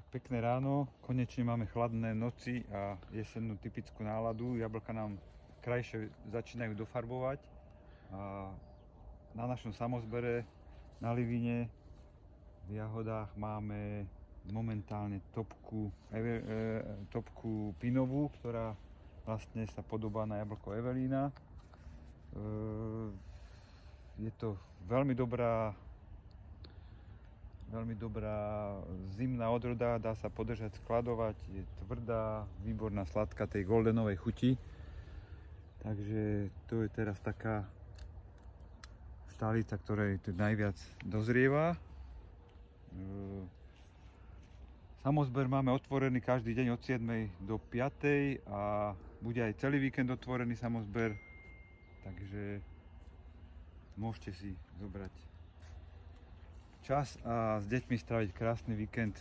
Pekné ráno, konečne máme chladné noci a jesennú typickú náladu. Jablka nám krajšie začínajú dofarbovať. A na našom samozbere na Livine v jahodách máme momentálne topku pinovú, ktorá vlastne sa podobá na jablko Evelina. Je to veľmi dobrá zimná odroda, dá sa podržať, skladovať, je tvrdá, výborná, sladká, tej goldenovej chuti. Takže to je teraz taká stálica, ktorej tu najviac dozrieva. Samozber máme otvorený každý deň od 7 do 5 a bude aj celý víkend otvorený samozber, takže môžete si zobrať čas a s deťmi stráviť krásny víkend